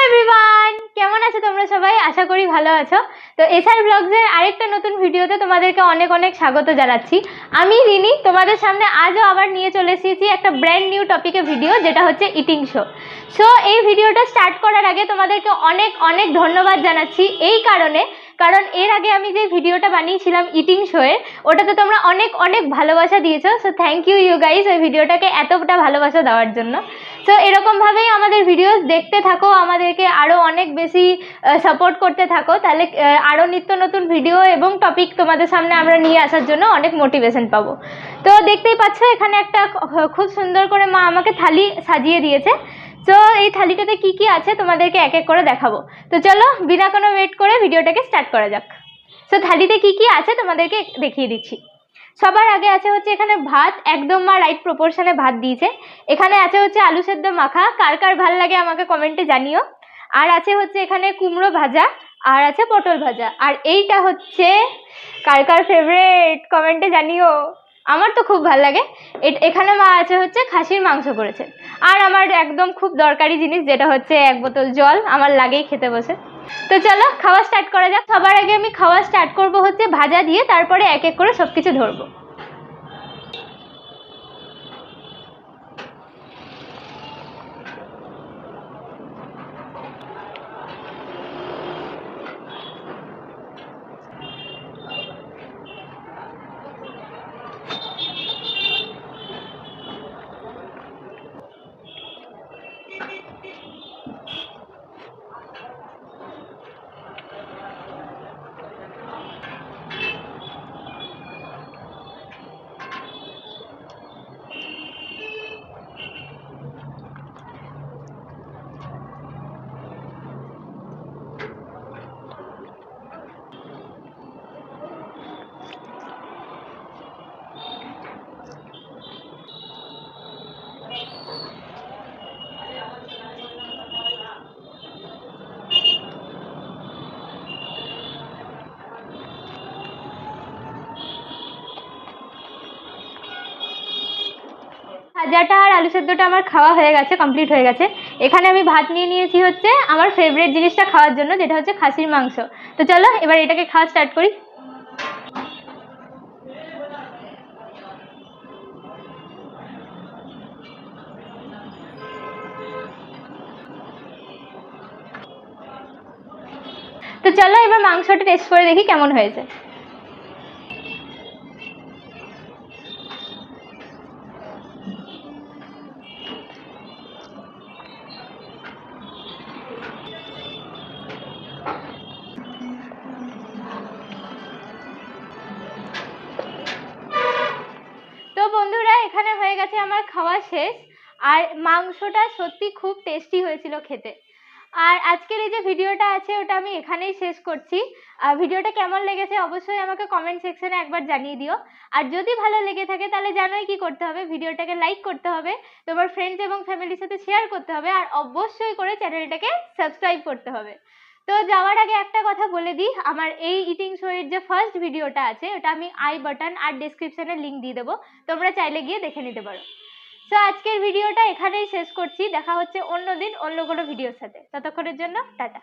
Everyone, কেমন আছো তোমরা সবাই? আশা করি ভালো আছো। তো এসআর ব্লগসের আরেকটা নতুন ভিডিওতে তোমাদেরকে অনেক অনেক স্বাগত জানাচ্ছি। আমি রিনি তোমাদের সামনে আজও আবার নিয়ে চলে এসেছি একটা ব্র্যান্ড নিউ টপিকে ভিডিও, যেটা হচ্ছে ইটিং শো। এই ভিডিওটা স্টার্ট করার আগে তোমাদেরকে অনেক অনেক ধন্যবাদ জানাচ্ছি এই কারণ এর আগে আমি যে ভিডিওটা বানিয়েছিলাম ইটিং শোয়ের, ওটাতে তোমরা অনেক অনেক ভালোবাসা দিয়েছো। সো থ্যাংক ইউ গাইজ ওই ভিডিওটাকে এতটা ভালোবাসা দেওয়ার জন্য। তো এরকমভাবেই আমাদের ভিডিওস দেখতে থাকো, আমাদেরকে আরও অনেক বেশি সাপোর্ট করতে থাকো, তাহলে আরও নিত্য নতুন ভিডিও এবং টপিক তোমাদের সামনে আমরা নিয়ে আসার জন্য অনেক মোটিভেশন পাবো। তো দেখতেই পাচ্ছ এখানে একটা খুব সুন্দর করে মা আমাকে থালি সাজিয়ে দিয়েছে। তো এই থালিটাতে কি কি আছে তোমাদেরকে এক এক করে দেখাবো। তো চলো বিনা কোনো ওয়েট করে ভিডিওটাকে স্টার্ট করা যাক। তো থালিতে কি কি আছে তোমাদেরকে দেখিয়ে দিচ্ছি। সবার আগে আছে হচ্ছে এখানে ভাত, একদম মা রাইট প্রপোর্শনে ভাত দিয়েছে। এখানে আছে হচ্ছে আলু সেদ্ধ মাখা, কার কার ভাল লাগে আমাকে কমেন্টে জানিও। আর আছে হচ্ছে এখানে কুমড়ো ভাজা, আর আছে পটল ভাজা, আর এইটা হচ্ছে কার কার ফেভারিট কমেন্টে জানিও, আমার তো খুব ভালো লাগে। এখানে মা আছে হচ্ছে খাসির মাংস করেছে। আর আমার একদম খুব দরকারি জিনিস, যেটা হচ্ছে এক বোতল জল আমার লাগেই খেতে বসে। তো চলো খাওয়া স্টার্ট করা যাক। সবার আগে আমি খাওয়া স্টার্ট করব হচ্ছে ভাজা দিয়ে, তারপরে এক এক করে সব কিছু ধরবো। ভাজাটা আর আলু সেদ্ধটা আমার খাওয়া হয়ে গেছে, কমপ্লিট হয়ে গেছে। এখানে আমি ভাত নিয়ে নিয়েছি হচ্ছে আমার ফেভারিট জিনিসটা খাওয়ার জন্য, যেটা হচ্ছে খাসির মাংস। তো চলো এবার এটাকে খাওয়া স্টার্ট করি। তো চলো এবার মাংসটা টেস্ট করে দেখি কেমন হয়েছে। তো বন্ধুরা এখানে হয়ে গেছে আমার খাওয়া শেষ। আর মাংসটা সত্যি খুব টেস্টি হয়েছিল খেতে। আর আজকের এই যে ভিডিওটা আছে ওটা আমি এখানেই শেষ করছি। ভিডিওটা কেমন লেগেছে অবশ্যই আমাকে কমেন্ট সেকশনে একবার জানিয়ে দিও। আর যদি ভালো লেগে থাকে তাহলে জানোই কি করতে হবে, ভিডিওটাকে লাইক করতে হবে, তোমার ফ্রেন্ডস এবং ফ্যামিলির সাথে শেয়ার করতে হবে, আর অবশ্যই করে চ্যানেলটাকে সাবস্ক্রাইব করতে হবে। তো যাওয়ার আগে একটা কথা বলে দিই, আমার এই ইটিং শো এর যে ফার্স্ট ভিডিওটা আছে ওটা আমি আই বাটন আর ডেসক্রিপশনে লিঙ্ক দিয়ে দেবো, তোমরা চাইলে গিয়ে দেখে নিতে পারো। তো আজকের ভিডিওটা এখানেই শেষ করছি, দেখা হচ্ছে অন্য দিন অন্য কোনো ভিডিওর সাথে। ততক্ষণের জন্য টাটা।